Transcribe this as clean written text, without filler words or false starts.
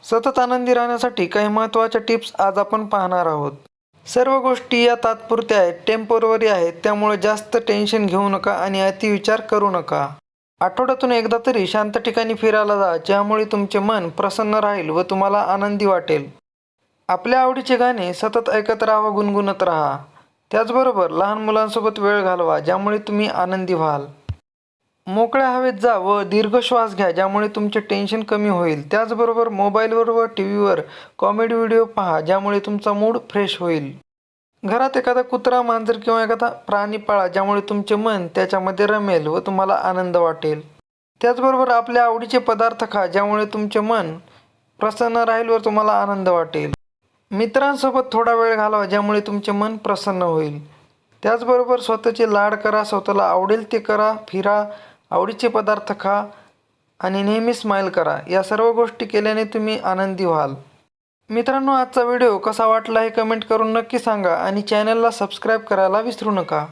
सतत आनंदी राहण्यासाठी काही महत्त्वाच्या टिप्स आज आपण पाहणार आहोत. सर्व गोष्टी या तात्पुरत्या आहेत, टेम्पोररी आहेत. त्यामुळे जास्त टेन्शन घेऊ नका आणि अतिविचार करू नका. आठवड्यातून एकदा तरी शांत ठिकाणी फिरायला जा, ज्यामुळे तुमचे मन प्रसन्न राहील व तुम्हाला आनंदी वाटेल. आपल्या आवडीचे गाणे सतत ऐकत राहा, गुणगुणत राहा. त्याचबरोबर लहान मुलांसोबत वेळ घालवा, ज्यामुळे तुम्ही आनंदी व्हाल. मोकळ्या हवेत जा व दीर्घ श्वास घ्या, ज्यामुळे तुमचे टेन्शन कमी होईल. त्याचबरोबर मोबाईलवर व टीव्हीवर कॉमेडी व्हिडिओ पहा, ज्यामुळे तुमचा मूड फ्रेश होईल. घरात एखादा कुत्रा, मांजर किंवा एखादा प्राणी पाळा, ज्यामुळे तुमचे मन त्याच्यामध्ये रमेल व तुम्हाला आनंद वाटेल. त्याचबरोबर आपल्या आवडीचे पदार्थ खा, ज्यामुळे तुमचे मन प्रसन्न राहील व तुम्हाला आनंद वाटेल. मित्रांसोबत थोडा वेळ घालवा, ज्यामुळे तुमचे मन प्रसन्न होईल. त्याचबरोबर स्वतःचे लाड करा, स्वतःला आवडेल ते करा, फिरा, आवडीचे पदार्थ खा आणि नेहमी स्माईल करा. या सर्व गोष्टी केल्याने तुम्ही आनंदी व्हाल. मित्रांनो, आजचा व्हिडिओ कसा वाटला हे कमेंट करून नक्की सांगा आणि चॅनलला सबस्क्राईब करायला विसरू नका.